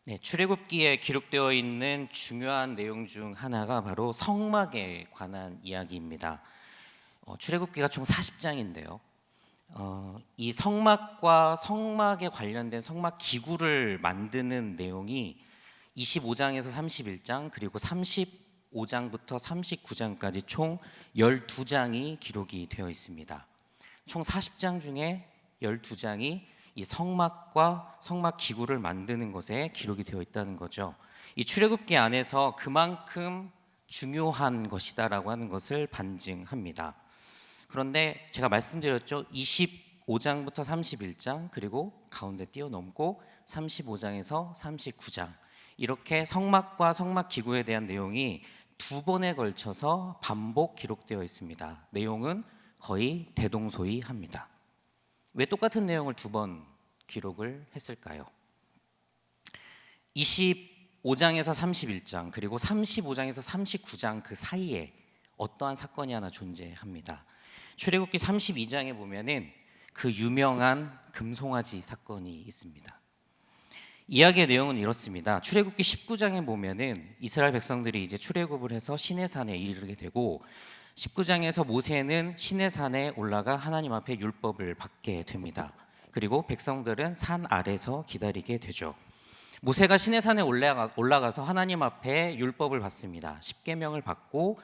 네, 출애굽기에 기록되어 있는 중요한 내용 중 하나가 바로 성막에 관한 이야기입니다. 출애굽기가 총 40장인데요. 이 성막과 성막에 관련된 성막 기구를 만드는 내용이 25장에서 31장 그리고 35장부터 39장까지 총 12장이 기록이 되어 있습니다. 총 40장 중에 12장이 이 성막과 성막 기구를 만드는 것에 기록이 되어 있다는 거죠. 이 출애굽기 안에서 그만큼 중요한 것이다라고 하는 것을 반증합니다. 그런데 제가 말씀드렸죠. 25장부터 31장 그리고 가운데 뛰어넘고 35장에서 39장 이렇게 성막과 성막 기구에 대한 내용이 두 번에 걸쳐서 반복 기록되어 있습니다. 내용은 거의 대동소이합니다. 왜 똑같은 내용을 두 번 기록을 했을까요? 25장에서 31장 그리고 35장에서 39장 그 사이에 어떠한 사건이 하나 존재합니다. 출애굽기 32장에 보면은 그 유명한 금송아지 사건이 있습니다. 이야기의 내용은 이렇습니다. 출애굽기 19장에 보면은 이스라엘 백성들이 이제 출애굽을 해서 시내산에 이르게 되고 19장에서 모세는 시내산에 올라가 하나님 앞에 율법을 받게 됩니다. 그리고 백성들은 산 아래서 기다리게 되죠. 모세가 시내산에 올라가서 하나님 앞에 율법을 받습니다. 십계명을 받고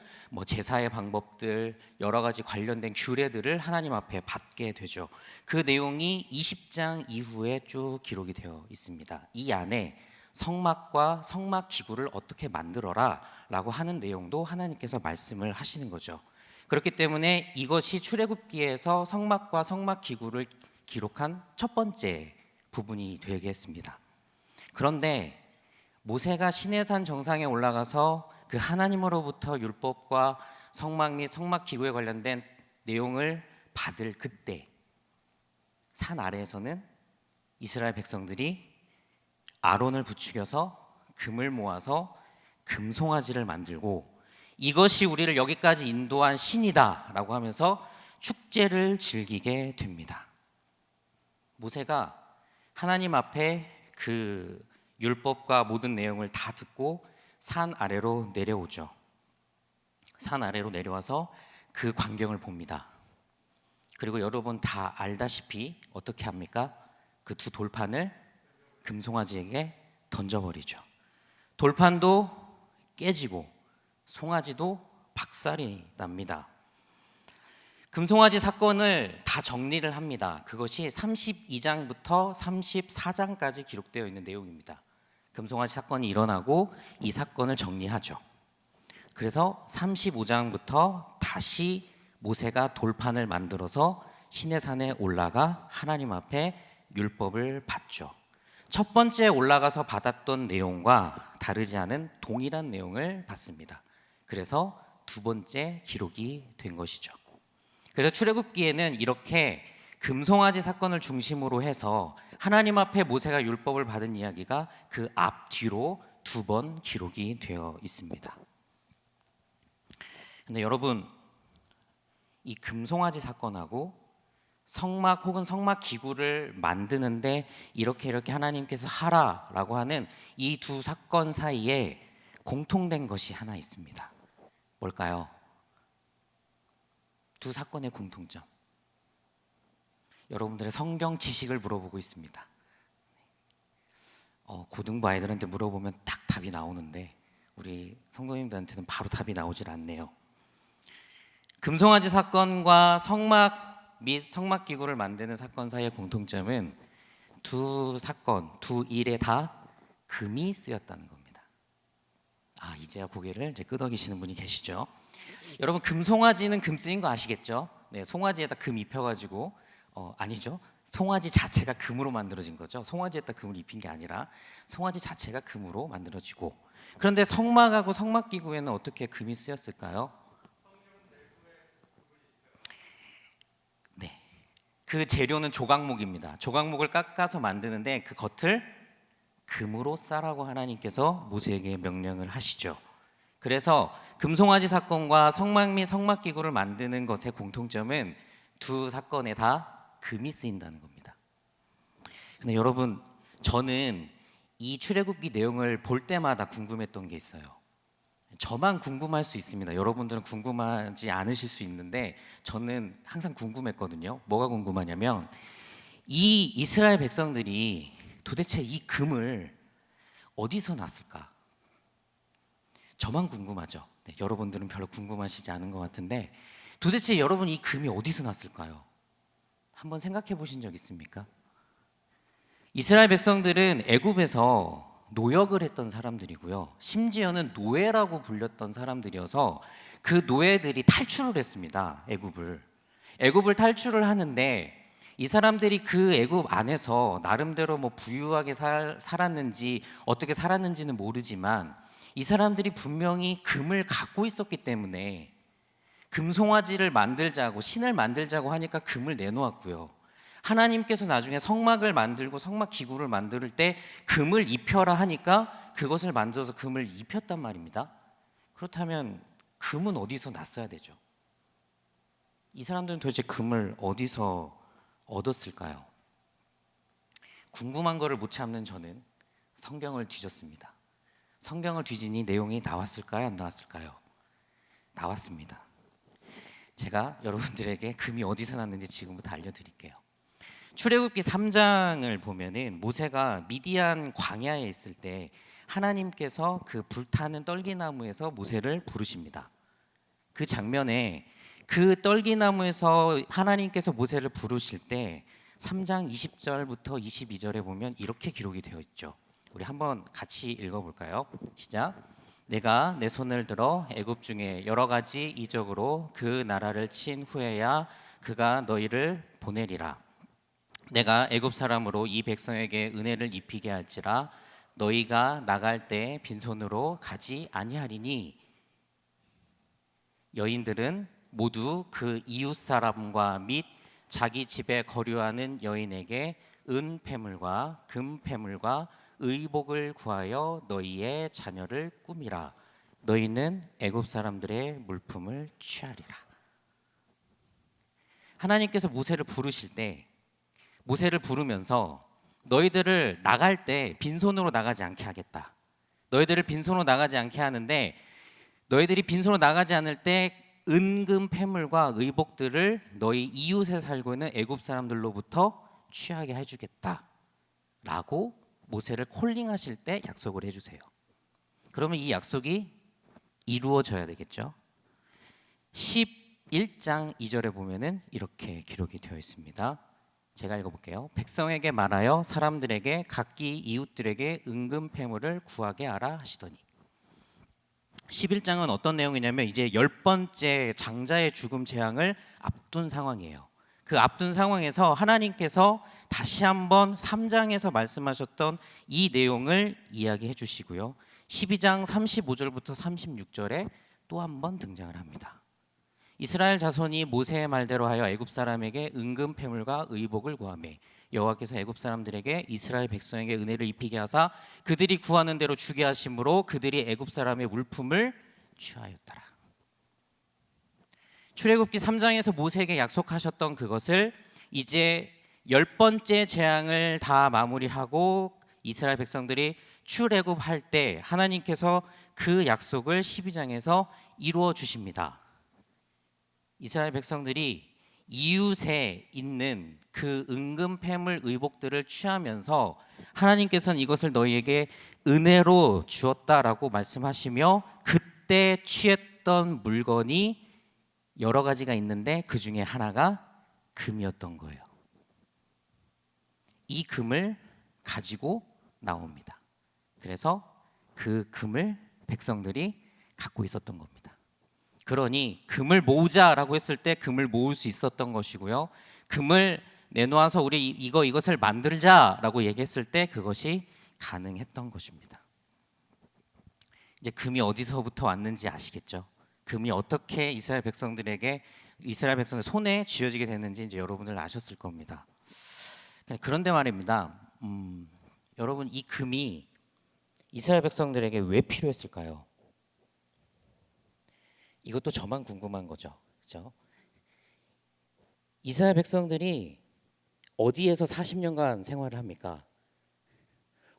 제사의 방법들 여러 가지 관련된 규례들을 하나님 앞에 받게 되죠. 그 내용이 20장 이후에 쭉 기록이 되어 있습니다. 이 안에 성막과 성막 기구를 어떻게 만들어라 라고 하는 내용도 하나님께서 말씀을 하시는 거죠. 그렇기 때문에 이것이 출애굽기에서 성막과 성막 기구를 기록한 첫 번째 부분이 되겠습니다. 그런데 모세가 시내산 정상에 올라가서 그 하나님으로부터 율법과 성막 및 성막 기구에 관련된 내용을 받을 그때 산 아래에서는 이스라엘 백성들이 아론을 부추겨서 금을 모아서 금송아지를 만들고 이것이 우리를 여기까지 인도한 신이다 라고 하면서 축제를 즐기게 됩니다. 모세가 하나님 앞에 그 율법과 모든 내용을 다 듣고 산 아래로 내려오죠. 산 아래로 내려와서 그 광경을 봅니다. 그리고 여러분 다 알다시피 어떻게 합니까? 그 두 돌판을 금송아지에게 던져버리죠. 돌판도 깨지고 송아지도 박살이 납니다. 금송아지 사건을 다 정리를 합니다. 그것이 32장부터 34장까지 기록되어 있는 내용입니다. 금송아지 사건이 일어나고 이 사건을 정리하죠. 그래서 35장부터 다시 모세가 돌판을 만들어서 시내산에 올라가 하나님 앞에 율법을 받죠. 첫 번째 올라가서 받았던 내용과 다르지 않은 동일한 내용을 받습니다. 그래서 두 번째 기록이 된 것이죠. 그래서 출애굽기에는 이렇게 금송아지 사건을 중심으로 해서 하나님 앞에 모세가 율법을 받은 이야기가 그 앞뒤로 두 번 기록이 되어 있습니다. 근데 여러분, 이 금송아지 사건하고 성막 혹은 성막 기구를 만드는데 이렇게 하나님께서 하라라고 하는 이 두 사건 사이에 공통된 것이 하나 있습니다. 뭘까요? 두 사건의 공통점. 여러분들의 성경 지식을 물어보고 있습니다. 고등부 아이들한테 물어보면 딱 답이 나오는데 우리 성도님들한테는 바로 답이 나오질 않네요. 금송아지 사건과 성막 및 성막 기구를 만드는 사건 사이의 공통점은 두 사건, 두 일에 다 금이 쓰였다는 겁니다. 이제야 고개를 이제 끄덕이시는 분이 계시죠. 여러분 금송아지는 금 쓰인 거 아시겠죠? 네, 송아지에다 금 입혀가지고 아니죠. 송아지 자체가 금으로 만들어진 거죠. 송아지에다 금을 입힌 게 아니라 송아지 자체가 금으로 만들어지고 그런데 성막하고 성막 기구에는 어떻게 금이 쓰였을까요? 네, 그 재료는 조각목입니다. 조각목을 깎아서 만드는데 그 겉을 금으로 싸라고 하나님께서 모세에게 명령을 하시죠. 그래서 금송아지 사건과 성막 및 성막 기구를 만드는 것의 공통점은 두 사건에 다 금이 쓰인다는 겁니다. 근데 여러분, 저는 이 출애굽기 내용을 볼 때마다 궁금했던 게 있어요. 저만 궁금할 수 있습니다. 여러분들은 궁금하지 않으실 수 있는데 저는 항상 궁금했거든요. 뭐가 궁금하냐면 이 이스라엘 백성들이 도대체 이 금을 어디서 났을까? 저만 궁금하죠. 네, 여러분들은 별로 궁금하시지 않은 것 같은데 도대체 여러분 이 금이 어디서 났을까요? 한번 생각해 보신 적 있습니까? 이스라엘 백성들은 애굽에서 노역을 했던 사람들이고요. 심지어는 노예라고 불렸던 사람들이어서 그 노예들이 탈출을 했습니다. 애굽을 탈출을 하는데 이 사람들이 그 애굽 안에서 나름대로 뭐 부유하게 살았는지 어떻게 살았는지는 모르지만 이 사람들이 분명히 금을 갖고 있었기 때문에 금송아지를 만들자고 신을 만들자고 하니까 금을 내놓았고요. 하나님께서 나중에 성막을 만들고 성막 기구를 만들 때 금을 입혀라 하니까 그것을 만들어서 금을 입혔단 말입니다. 그렇다면 금은 어디서 났어야 되죠? 이 사람들은 도대체 금을 어디서 얻었을까요? 궁금한 거를 못 참는 저는 성경을 뒤졌습니다. 성경을 뒤지니 내용이 나왔을까요? 안 나왔을까요? 나왔습니다. 제가 여러분들에게 금이 어디서 났는지 지금부터 알려드릴게요. 출애굽기 3장을 보면은 모세가 미디안 광야에 있을 때 하나님께서 그 불타는 떨기나무에서 모세를 부르십니다. 그 장면에 그 떨기나무에서 하나님께서 모세를 부르실 때 3장 20절부터 22절에 보면 이렇게 기록이 되어 있죠. 우리 한번 같이 읽어볼까요? 시작. 내가 내 손을 들어 애굽 중에 여러 가지 이적으로 그 나라를 친 후에야 그가 너희를 보내리라. 내가 애굽 사람으로 이 백성에게 은혜를 입히게 할지라 너희가 나갈 때 빈손으로 가지 아니하리니 여인들은 모두 그 이웃 사람과 및 자기 집에 거류하는 여인에게 은 패물과 금 패물과 의복을 구하여 너희의 자녀를 꾸미라. 너희는 애굽 사람들의 물품을 취하리라. 하나님께서 모세를 부르실 때 모세를 부르면서 너희들을 나갈 때 빈손으로 나가지 않게 하겠다. 너희들을 빈손으로 나가지 않게 하는데 너희들이 빈손으로 나가지 않을 때 은금 패물과 의복들을 너희 이웃에 살고 있는 애굽 사람들로부터 취하게 해주겠다 라고 모세를 콜링하실 때 약속을 해주세요. 그러면 이 약속이 이루어져야 되겠죠. 11장 2절에 보면은 이렇게 기록이 되어 있습니다. 제가 읽어볼게요. 백성에게 말하여 사람들에게 각기 이웃들에게 은금 패물을 구하게 하라 하시더니 11장은 어떤 내용이냐면 이제 10번째 장자의 죽음 재앙을 앞둔 상황이에요. 그 앞둔 상황에서 하나님께서 다시 한번 3장에서 말씀하셨던 이 내용을 이야기해 주시고요. 12장 35절부터 36절에 또 한 번 등장을 합니다. 이스라엘 자손이 모세의 말대로 하여 애굽 사람에게 은금 패물과 의복을 구하매 여호와께서 애굽 사람들에게 이스라엘 백성에게 은혜를 입히게 하사 그들이 구하는 대로 주게 하심으로 그들이 애굽 사람의 물품을 취하였더라. 출애굽기 3장에서 모세에게 약속하셨던 그것을 이제 10번째 재앙을 다 마무리하고 이스라엘 백성들이 출애굽할 때 하나님께서 그 약속을 12장에서 이루어 주십니다. 이스라엘 백성들이 이웃에 있는 그 은금 패물 의복들을 취하면서 하나님께서는 이것을 너희에게 은혜로 주었다라고 말씀하시며 그때 취했던 물건이 여러 가지가 있는데 그 중에 하나가 금이었던 거예요. 이 금을 가지고 나옵니다. 그래서 그 금을 백성들이 갖고 있었던 겁니다. 그러니 금을 모으자라고 했을 때 금을 모을 수 있었던 것이고요. 금을 내놓아서 우리 이것을 만들자라고 얘기했을 때 그것이 가능했던 것입니다. 이제 금이 어디서부터 왔는지 아시겠죠? 금이 어떻게 이스라엘 백성들 손에 쥐어지게 됐는지 이제 여러분들 아셨을 겁니다. 그런데 말입니다. 여러분 이 금이 이스라엘 백성들에게 왜 필요했을까요? 이것도 저만 궁금한 거죠. 그렇죠? 이스라엘 백성들이 어디에서 40년간 생활을 합니까?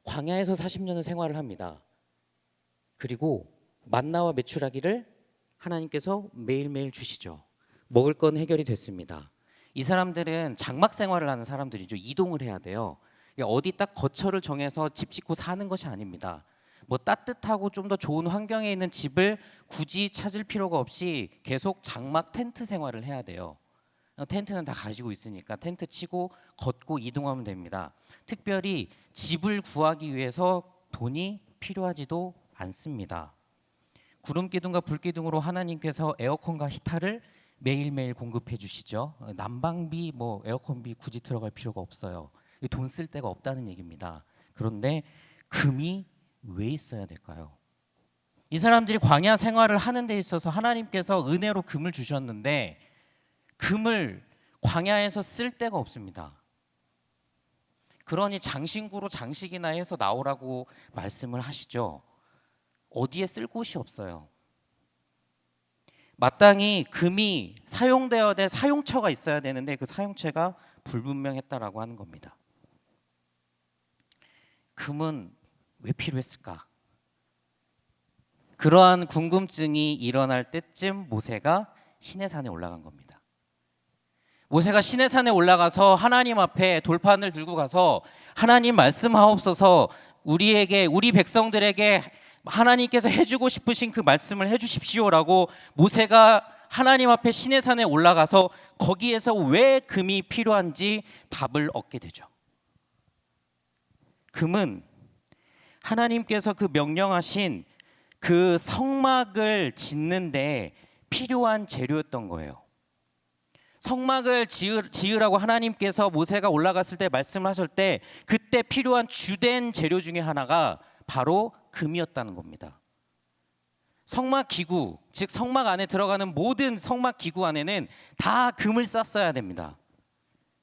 광야에서 40년을 생활을 합니다. 그리고 만나와 메추라기를 하나님께서 매일매일 주시죠. 먹을 건 해결이 됐습니다. 이 사람들은 장막 생활을 하는 사람들이죠. 이동을 해야 돼요. 어디 딱 거처를 정해서 집 짓고 사는 것이 아닙니다. 뭐 따뜻하고 좀 더 좋은 환경에 있는 집을 굳이 찾을 필요가 없이 계속 장막 텐트 생활을 해야 돼요. 텐트는 다 가지고 있으니까 텐트 치고 걷고 이동하면 됩니다. 특별히 집을 구하기 위해서 돈이 필요하지도 않습니다. 구름 기둥과 불 기둥으로 하나님께서 에어컨과 히타를 매일매일 공급해 주시죠. 난방비, 뭐 에어컨비 굳이 들어갈 필요가 없어요. 돈 쓸 데가 없다는 얘기입니다. 그런데 금이 왜 있어야 될까요? 이 사람들이 광야 생활을 하는 데 있어서 하나님께서 은혜로 금을 주셨는데 금을 광야에서 쓸 데가 없습니다. 그러니 장신구로 장식이나 해서 나오라고 말씀을 하시죠. 어디에 쓸 곳이 없어요. 마땅히 금이 사용되어야 될 사용처가 있어야 되는데 그 사용처가 불분명했다라고 하는 겁니다. 금은 왜 필요했을까? 그러한 궁금증이 일어날 때쯤 모세가 시내산에 올라간 겁니다. 모세가 시내산에 올라가서 하나님 앞에 돌판을 들고 가서 하나님 말씀하옵소서, 우리 백성들에게 하나님께서 해주고 싶으신 그 말씀을 해주십시오라고 모세가 하나님 앞에 시내산에 올라가서 거기에서 왜 금이 필요한지 답을 얻게 되죠. 금은 하나님께서 그 명령하신 그 성막을 짓는데 필요한 재료였던 거예요. 성막을 지으라고 하나님께서 모세가 올라갔을 때 말씀하실 때 그때 필요한 주된 재료 중에 하나가 바로 금이었다는 겁니다. 성막 기구, 즉 성막 안에 들어가는 모든 성막 기구 안에는 다 금을 쌌어야 됩니다.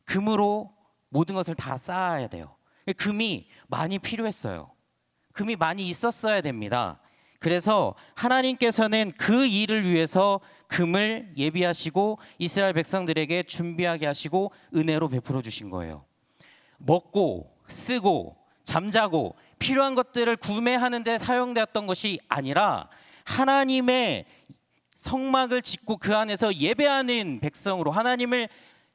금으로 모든 것을 다 쌓아야 돼요. 금이 많이 필요했어요. 금이 많이 있었어야 됩니다. 그래서 하나님께서는 그 일을 위해서 금을 예비하시고 이스라엘 백성들에게 준비하게 하시고 은혜로 베풀어 주신 거예요. 먹고 쓰고 잠자고 필요한 것들을 구매하는 데 사용되었던 것이 아니라 하나님의 성막을 짓고 그 안에서 예배하는 백성으로 하나님을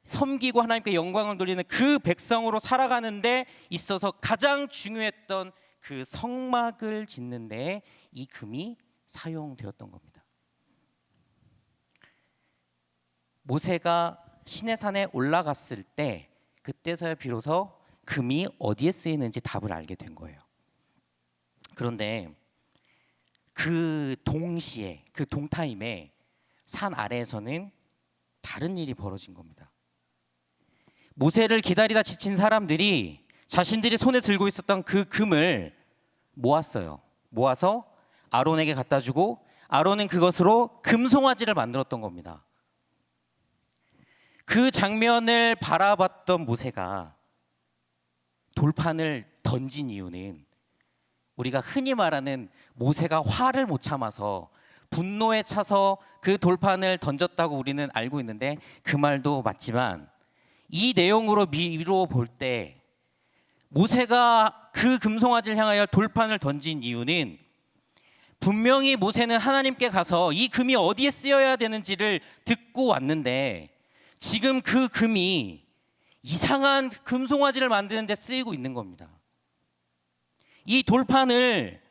섬기고 하나님께 영광을 돌리는 그 백성으로 살아가는 데 있어서 가장 중요했던 그 성막을 짓는 데 이 금이 사용되었던 겁니다. 모세가 시내산에 올라갔을 때 그때서야 비로소 금이 어디에 쓰이는지 답을 알게 된 거예요. 그런데 그 동시에 그 동타임에 산 아래에서는 다른 일이 벌어진 겁니다. 모세를 기다리다 지친 사람들이 자신들이 손에 들고 있었던 그 금을 모았어요. 모아서 아론에게 갖다 주고 아론은 그것으로 금송아지를 만들었던 겁니다. 그 장면을 바라봤던 모세가 돌판을 던진 이유는 우리가 흔히 말하는 모세가 화를 못 참아서 분노에 차서 그 돌판을 던졌다고 우리는 알고 있는데 그 말도 맞지만 이 내용으로 미루어 볼 때 모세가 그 금송아지를 향하여 돌판을 던진 이유는 분명히 모세는 하나님께 가서 이 금이 어디에 쓰여야 되는지를 듣고 왔는데 지금 그 금이 이상한 금송아지를 만드는 데 쓰이고 있는 겁니다. 이 돌판을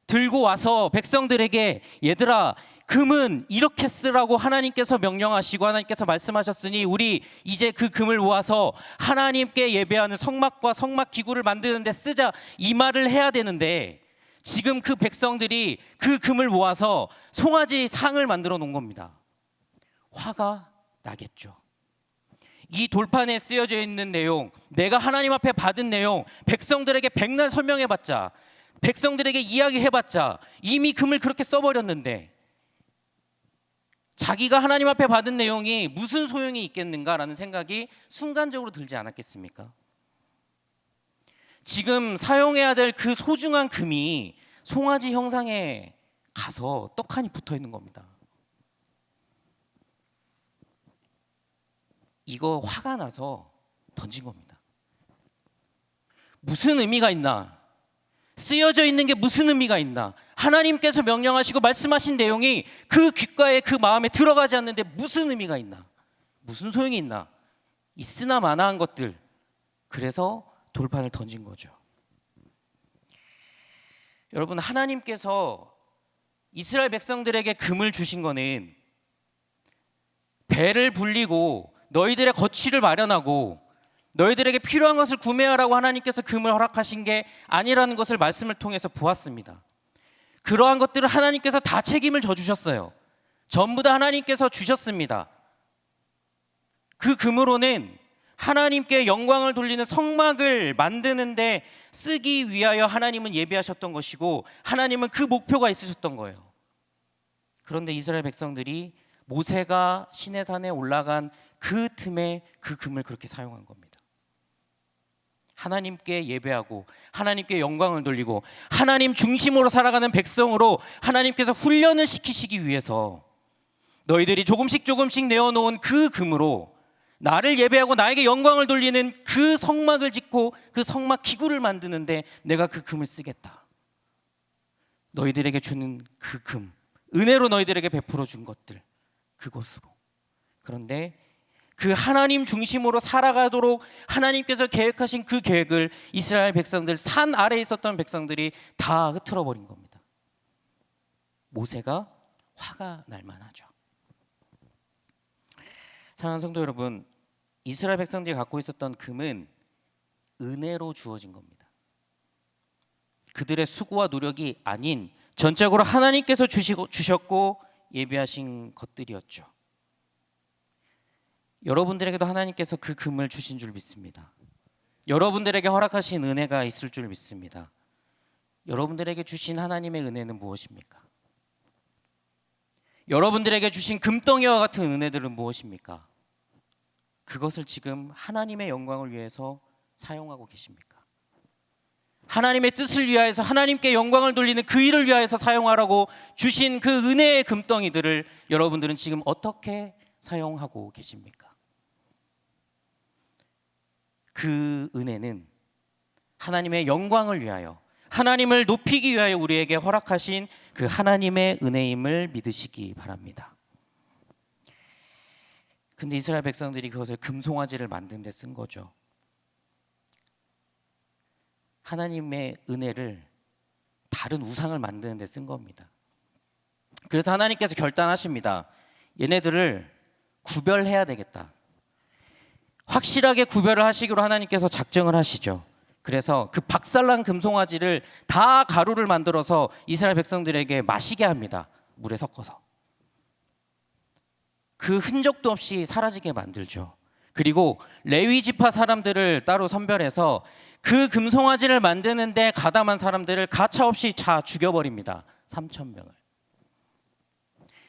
들고 와서 백성들에게 얘들아 금은 이렇게 쓰라고 하나님께서 명령하시고 하나님께서 말씀하셨으니 우리 이제 그 금을 모아서 하나님께 예배하는 성막과 성막 기구를 만드는 데 쓰자 이 말을 해야 되는데 지금 그 백성들이 그 금을 모아서 송아지 상을 만들어 놓은 겁니다. 화가 나겠죠. 이 돌판에 쓰여져 있는 내용, 내가 하나님 앞에 받은 내용 백성들에게 백날 설명해봤자 백성들에게 이야기해봤자 이미 금을 그렇게 써버렸는데 자기가 하나님 앞에 받은 내용이 무슨 소용이 있겠는가라는 생각이 순간적으로 들지 않았겠습니까? 지금 사용해야 될 그 소중한 금이 송아지 형상에 가서 떡하니 붙어 있는 겁니다. 이거 화가 나서 던진 겁니다. 무슨 의미가 있나? 쓰여져 있는 게 무슨 의미가 있나? 하나님께서 명령하시고 말씀하신 내용이 그 귓가에 그 마음에 들어가지 않는데 무슨 의미가 있나? 무슨 소용이 있나? 있으나 마나한 것들. 그래서 돌판을 던진 거죠. 여러분, 하나님께서 이스라엘 백성들에게 금을 주신 거는 배를 불리고 너희들의 거취를 마련하고 너희들에게 필요한 것을 구매하라고 하나님께서 금을 허락하신 게 아니라는 것을 말씀을 통해서 보았습니다. 그러한 것들을 하나님께서 다 책임을 져주셨어요. 전부 다 하나님께서 주셨습니다. 그 금으로는 하나님께 영광을 돌리는 성막을 만드는데 쓰기 위하여 하나님은 예비하셨던 것이고 하나님은 그 목표가 있으셨던 거예요. 그런데 이스라엘 백성들이 모세가 시내산에 올라간 그 틈에 그 금을 그렇게 사용한 겁니다. 하나님께 예배하고 하나님께 영광을 돌리고 하나님 중심으로 살아가는 백성으로 하나님께서 훈련을 시키시기 위해서 너희들이 조금씩 내어놓은 그 금으로 나를 예배하고 나에게 영광을 돌리는 그 성막을 짓고 그 성막 기구를 만드는데 내가 그 금을 쓰겠다. 너희들에게 주는 그 금, 은혜로 너희들에게 베풀어 준 것들, 그것으로. 그런데 그 하나님 중심으로 살아가도록 하나님께서 계획하신 그 계획을 이스라엘 백성들, 산 아래에 있었던 백성들이 다 흐트러 버린 겁니다. 모세가 화가 날 만하죠. 사랑하는 성도 여러분, 이스라엘 백성들이 갖고 있었던 금은 은혜로 주어진 겁니다. 그들의 수고와 노력이 아닌 전적으로 하나님께서 주셨고 예비하신 것들이었죠. 여러분들에게도 하나님께서 그 금을 주신 줄 믿습니다. 여러분들에게 허락하신 은혜가 있을 줄 믿습니다. 여러분들에게 주신 하나님의 은혜는 무엇입니까? 여러분들에게 주신 금덩이와 같은 은혜들은 무엇입니까? 그것을 지금 하나님의 영광을 위해서 사용하고 계십니까? 하나님의 뜻을 위하여서 하나님께 영광을 돌리는 그 일을 위하여서 사용하라고 주신 그 은혜의 금덩이들을 여러분들은 지금 어떻게 사용하고 계십니까? 그 은혜는 하나님의 영광을 위하여 하나님을 높이기 위하여 우리에게 허락하신 그 하나님의 은혜임을 믿으시기 바랍니다. 근데 이스라엘 백성들이 그것을 금송아지를 만든 데 쓴 거죠. 하나님의 은혜를 다른 우상을 만드는 데 쓴 겁니다. 그래서 하나님께서 결단하십니다. 얘네들을 구별해야 되겠다. 확실하게 구별을 하시기로 하나님께서 작정을 하시죠. 그래서 그 박살난 금송아지를 다 가루를 만들어서 이스라엘 백성들에게 마시게 합니다. 물에 섞어서. 그 흔적도 없이 사라지게 만들죠. 그리고 레위 지파 사람들을 따로 선별해서 그 금송아지를 만드는데 가담한 사람들을 가차없이 다 죽여버립니다. 3,000명을.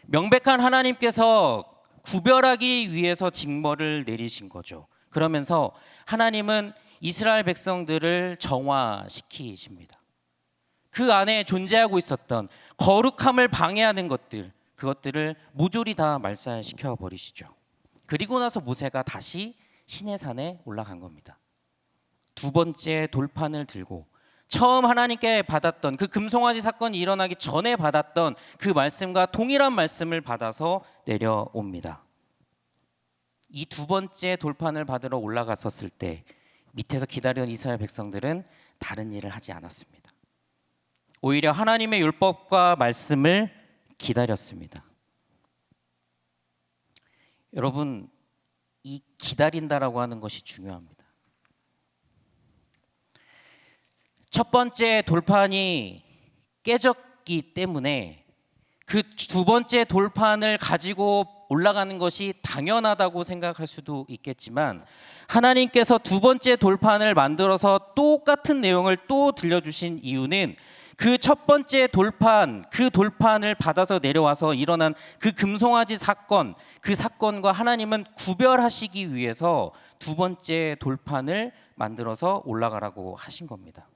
명백한 하나님께서 구별하기 위해서 징벌을 내리신 거죠. 그러면서 하나님은 이스라엘 백성들을 정화시키십니다. 그 안에 존재하고 있었던 거룩함을 방해하는 것들, 그것들을 모조리 다 말살시켜 버리시죠. 그리고 나서 모세가 다시 시내산에 올라간 겁니다. 두 번째 돌판을 들고 처음 하나님께 받았던 그 금송아지 사건이 일어나기 전에 받았던 그 말씀과 동일한 말씀을 받아서 내려옵니다. 이 두 번째 돌판을 받으러 올라갔었을 때 밑에서 기다리던 이스라엘 백성들은 다른 일을 하지 않았습니다. 오히려 하나님의 율법과 말씀을 기다렸습니다. 여러분, 이 기다린다라고 하는 것이 중요합니다. 첫 번째 돌판이 깨졌기 때문에 그 두 번째 돌판을 가지고 올라가는 것이 당연하다고 생각할 수도 있겠지만 하나님께서 두 번째 돌판을 만들어서 똑같은 내용을 또 들려주신 이유는 그 첫 번째 돌판, 그 돌판을 받아서 내려와서 일어난 그 금송아지 사건, 그 사건과 하나님은 구별하시기 위해서 두 번째 돌판을 만들어서 올라가라고 하신 겁니다.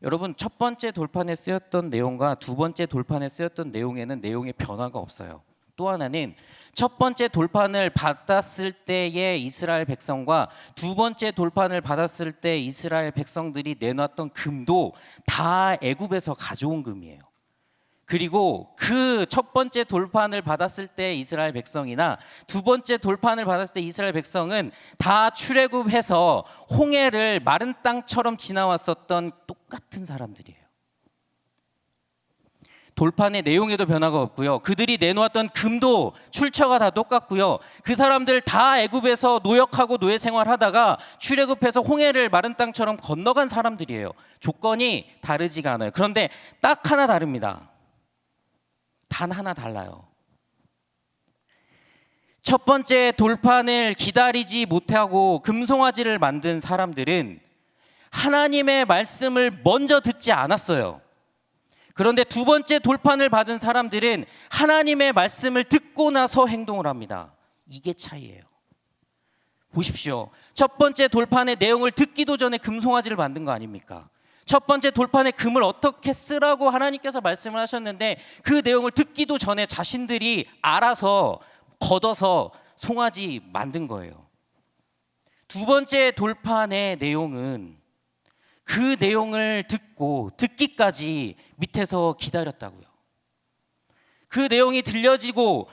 여러분, 첫 번째 돌판에 쓰였던 내용과 두 번째 돌판에 쓰였던 내용에는 내용의 변화가 없어요. 또 하나는 첫 번째 돌판을 받았을 때의 이스라엘 백성과 두 번째 돌판을 받았을 때 이스라엘 백성들이 내놨던 금도 다 애굽에서 가져온 금이에요. 그리고 그 첫 번째 돌판을 받았을 때 이스라엘 백성이나 두 번째 돌판을 받았을 때 이스라엘 백성은 다 출애굽해서 홍해를 마른 땅처럼 지나왔었던 똑같은 사람들이에요. 돌판의 내용에도 변화가 없고요. 그들이 내놓았던 금도 출처가 다 똑같고요. 그 사람들 다 애굽에서 노역하고 노예 생활하다가 출애굽해서 홍해를 마른 땅처럼 건너간 사람들이에요. 조건이 다르지가 않아요. 그런데 딱 하나 다릅니다. 단 하나 달라요. 첫 번째 돌판을 기다리지 못하고 금송아지를 만든 사람들은 하나님의 말씀을 먼저 듣지 않았어요. 그런데 두 번째 돌판을 받은 사람들은 하나님의 말씀을 듣고 나서 행동을 합니다. 이게 차이예요. 보십시오. 첫 번째 돌판의 내용을 듣기도 전에 금송아지를 만든 거 아닙니까? 첫 번째 돌판의 금을 어떻게 쓰라고 하나님께서 말씀을 하셨는데 그 내용을 듣기도 전에 자신들이 알아서 걷어서 송아지 만든 거예요. 두 번째 돌판의 내용은 그 내용을 듣기까지 밑에서 기다렸다고요. 그 내용이 들려지고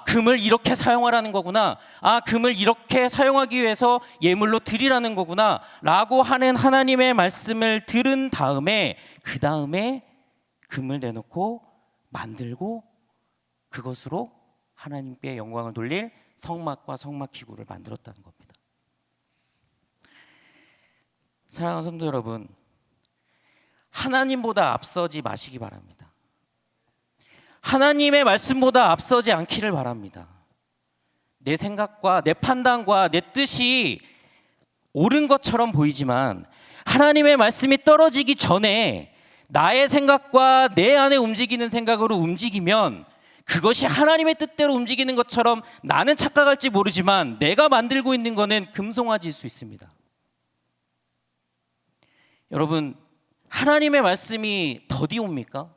금을 이렇게 사용하라는 거구나. 금을 이렇게 사용하기 위해서 예물로 드리라는 거구나 라고 하는 하나님의 말씀을 들은 다음에 그 다음에 금을 내놓고 만들고 그것으로 하나님께 영광을 돌릴 성막과 성막기구를 만들었다는 겁니다. 사랑하는 성도 여러분, 하나님보다 앞서지 마시기 바랍니다. 하나님의 말씀보다 앞서지 않기를 바랍니다. 내 생각과 내 판단과 내 뜻이 옳은 것처럼 보이지만 하나님의 말씀이 떨어지기 전에 나의 생각과 내 안에 움직이는 생각으로 움직이면 그것이 하나님의 뜻대로 움직이는 것처럼 나는 착각할지 모르지만 내가 만들고 있는 것은 금송아지일 수 있습니다. 여러분, 하나님의 말씀이 더디 옵니까?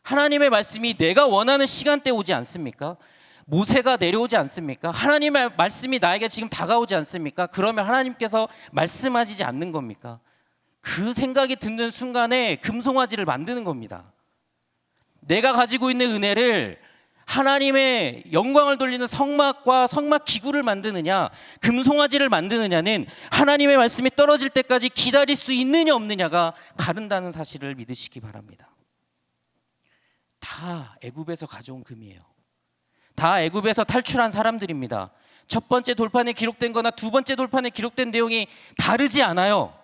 하나님의 말씀이 내가 원하는 시간대에 오지 않습니까? 모세가 내려오지 않습니까? 하나님의 말씀이 나에게 지금 다가오지 않습니까? 그러면 하나님께서 말씀하시지 않는 겁니까? 그 생각이 드는 순간에 금송아지를 만드는 겁니다. 내가 가지고 있는 은혜를 하나님의 영광을 돌리는 성막과 성막 기구를 만드느냐 금송아지를 만드느냐는 하나님의 말씀이 떨어질 때까지 기다릴 수 있느냐 없느냐가 가른다는 사실을 믿으시기 바랍니다. 다 애굽에서 가져온 금이에요. 다 애굽에서 탈출한 사람들입니다. 첫 번째 돌판에 기록된 거나 두 번째 돌판에 기록된 내용이 다르지 않아요.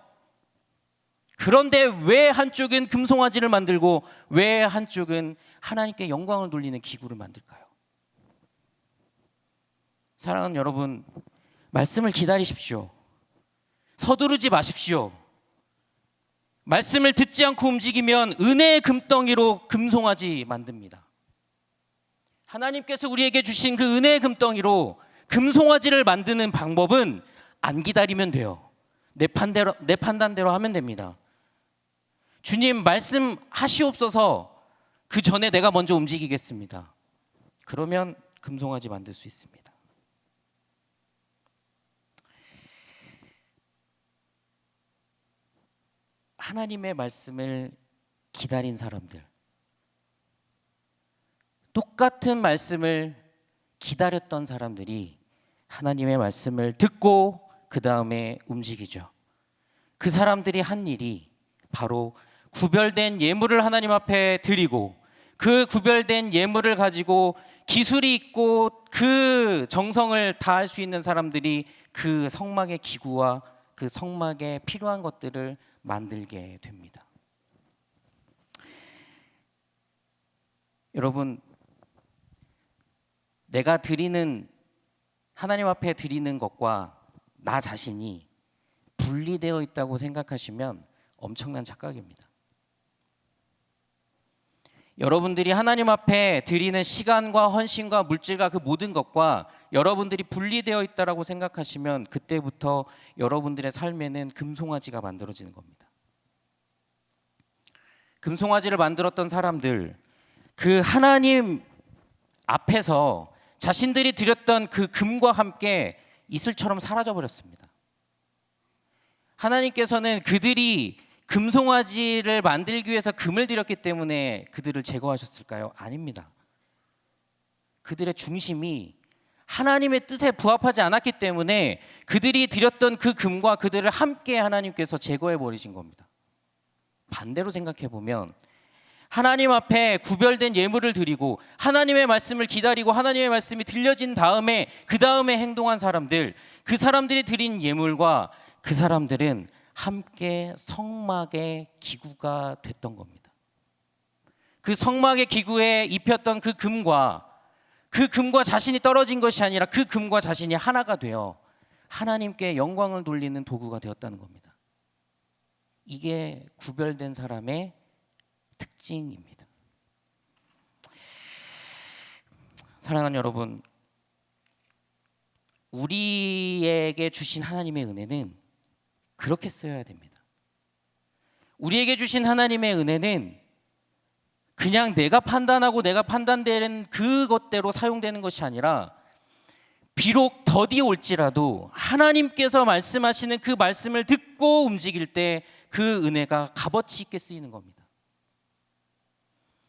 그런데 왜 한쪽은 금송아지를 만들고 왜 한쪽은 하나님께 영광을 돌리는 기구를 만들까요? 사랑하는 여러분, 말씀을 기다리십시오. 서두르지 마십시오. 말씀을 듣지 않고 움직이면 은혜의 금덩이로 금송아지 만듭니다. 하나님께서 우리에게 주신 그 은혜의 금덩이로 금송아지를 만드는 방법은 안 기다리면 돼요. 내 판단대로 하면 됩니다. 주님 말씀하시옵소서. 그 전에 내가 먼저 움직이겠습니다. 그러면 금송아지 만들 수 있습니다. 하나님의 말씀을 기다린 사람들, 똑같은 말씀을 기다렸던 사람들이 하나님의 말씀을 듣고 그 다음에 움직이죠. 그 사람들이 한 일이 바로 구별된 예물을 하나님 앞에 드리고 그 구별된 예물을 가지고 기술이 있고 그 정성을 다할 수 있는 사람들이 그 성막의 기구와 그 성막에 필요한 것들을 만들게 됩니다. 여러분, 내가 드리는 하나님 앞에 드리는 것과 나 자신이 분리되어 있다고 생각하시면 엄청난 착각입니다. 여러분들이 하나님 앞에 드리는 시간과 헌신과 물질과 그 모든 것과 여러분들이 분리되어 있다라고 생각하시면 그때부터 여러분들의 삶에는 금송아지가 만들어지는 겁니다. 금송아지를 만들었던 사람들, 그 하나님 앞에서 자신들이 드렸던 그 금과 함께 이슬처럼 사라져 버렸습니다. 하나님께서는 그들이 금송아지를 만들기 위해서 금을 드렸기 때문에 그들을 제거하셨을까요? 아닙니다. 그들의 중심이 하나님의 뜻에 부합하지 않았기 때문에 그들이 드렸던 그 금과 그들을 함께 하나님께서 제거해 버리신 겁니다. 반대로 생각해 보면 하나님 앞에 구별된 예물을 드리고 하나님의 말씀을 기다리고 하나님의 말씀이 들려진 다음에 그 다음에 행동한 사람들, 그 사람들이 드린 예물과 그 사람들은 함께 성막의 기구가 됐던 겁니다. 그 성막의 기구에 입혔던 그 금과 자신이 떨어진 것이 아니라 그 금과 자신이 하나가 되어 하나님께 영광을 돌리는 도구가 되었다는 겁니다. 이게 구별된 사람의 특징입니다. 사랑하는 여러분, 우리에게 주신 하나님의 은혜는 그렇게 쓰여야 됩니다. 우리에게 주신 하나님의 은혜는 그냥 내가 판단하고 내가 판단되는 그것대로 사용되는 것이 아니라 비록 더디 올지라도 하나님께서 말씀하시는 그 말씀을 듣고 움직일 때 그 은혜가 값어치 있게 쓰이는 겁니다.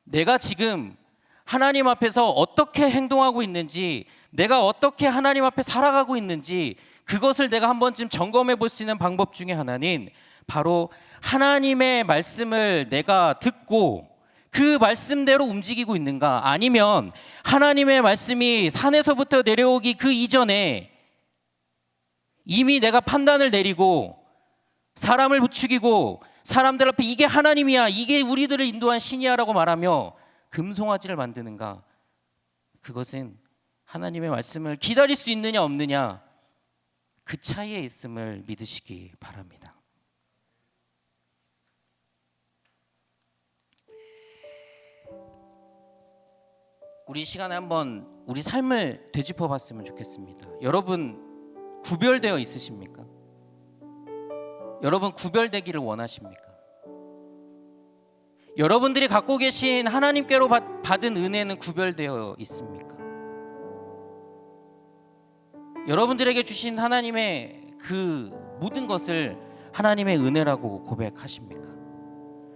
내가 지금 하나님 앞에서 어떻게 행동하고 있는지, 내가 어떻게 하나님 앞에 살아가고 있는지 그것을 내가 한 번쯤 점검해 볼 수 있는 방법 중에 하나는 바로 하나님의 말씀을 내가 듣고 그 말씀대로 움직이고 있는가, 아니면 하나님의 말씀이 산에서부터 내려오기 그 이전에 이미 내가 판단을 내리고 사람을 부추기고 사람들 앞에 이게 하나님이야, 이게 우리들을 인도한 신이야 라고 말하며 금송아지를 만드는가. 그것은 하나님의 말씀을 기다릴 수 있느냐 없느냐, 그 차이에 있음을 믿으시기 바랍니다. 우리 시간에 한번 우리 삶을 되짚어 봤으면 좋겠습니다. 여러분 구별되어 있으십니까? 여러분 구별되기를 원하십니까? 여러분들이 갖고 계신 하나님께로 받은 은혜는 구별되어 있습니까? 여러분들에게 주신 하나님의 그 모든 것을 하나님의 은혜라고 고백하십니까?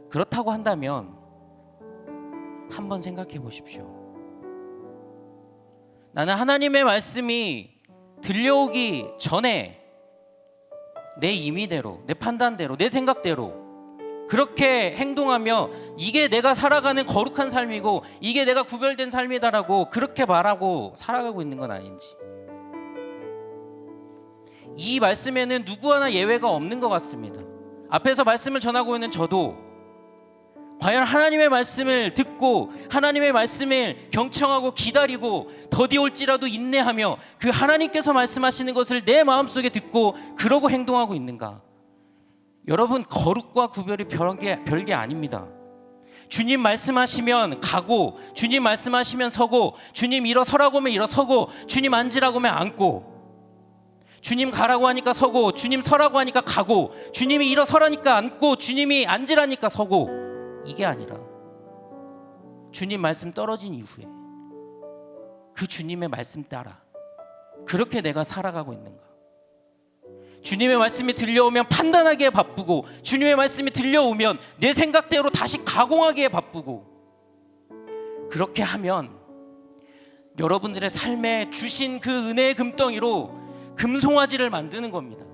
그렇다고 한다면 한번 생각해 보십시오. 나는 하나님의 말씀이 들려오기 전에 내 임의대로, 내 판단대로, 내 생각대로 그렇게 행동하며 이게 내가 살아가는 거룩한 삶이고 이게 내가 구별된 삶이다라고 그렇게 말하고 살아가고 있는 건 아닌지. 이 말씀에는 누구 하나 예외가 없는 것 같습니다. 앞에서 말씀을 전하고 있는 저도 과연 하나님의 말씀을 듣고 하나님의 말씀을 경청하고 기다리고 더디 올지라도 인내하며 그 하나님께서 말씀하시는 것을 내 마음속에 듣고 그러고 행동하고 있는가? 여러분, 거룩과 구별이 별게 아닙니다. 주님 말씀하시면 가고, 주님 말씀하시면 서고, 주님 일어서라고 하면 일어서고, 주님 앉으라고 하면 앉고, 주님 가라고 하니까 서고, 주님 서라고 하니까 가고, 주님이 일어서라니까 앉고, 주님이 앉으라니까 서고. 이게 아니라 주님 말씀 떨어진 이후에 그 주님의 말씀 따라 그렇게 내가 살아가고 있는가? 주님의 말씀이 들려오면 판단하기에 바쁘고, 주님의 말씀이 들려오면 내 생각대로 다시 가공하기에 바쁘고, 그렇게 하면 여러분들의 삶에 주신 그 은혜의 금덩이로 금송아지를 만드는 겁니다.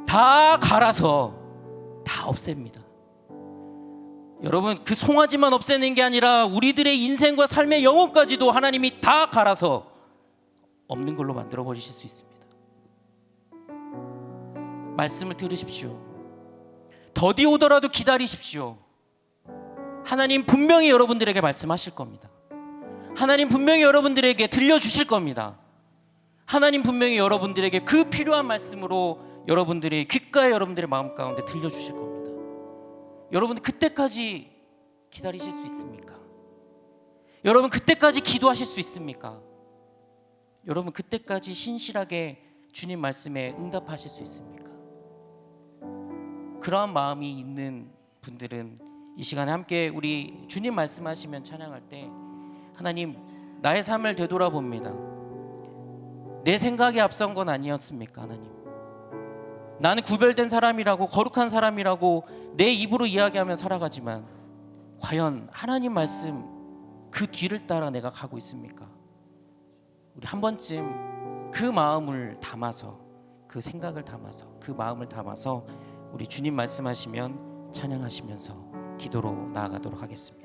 다 갈아서 다 없앱니다. 여러분, 그 송아지만 없애는 게 아니라 우리들의 인생과 삶의 영혼까지도 하나님이 다 갈아서 없는 걸로 만들어 버리실 수 있습니다. 말씀을 들으십시오. 더디 오더라도 기다리십시오. 하나님 분명히 여러분들에게 말씀하실 겁니다. 하나님 분명히 여러분들에게 들려주실 겁니다. 하나님 분명히 여러분들에게 그 필요한 말씀으로 여러분들의 귓가에 여러분들의 마음 가운데 들려주실 겁니다. 여러분 그때까지 기다리실 수 있습니까? 여러분 그때까지 기도하실 수 있습니까? 여러분 그때까지 신실하게 주님 말씀에 응답하실 수 있습니까? 그러한 마음이 있는 분들은 이 시간에 함께 우리 주님 말씀하시면 찬양할 때 하나님 나의 삶을 되돌아봅니다. 내 생각이 앞선 건 아니었습니까, 하나님? 나는 구별된 사람이라고, 거룩한 사람이라고 내 입으로 이야기하며 살아가지만 과연 하나님 말씀 그 뒤를 따라 내가 가고 있습니까? 우리 한 번쯤 그 마음을 담아서, 그 생각을 담아서, 그 마음을 담아서 우리 주님 말씀하시면 찬양하시면서 기도로 나아가도록 하겠습니다.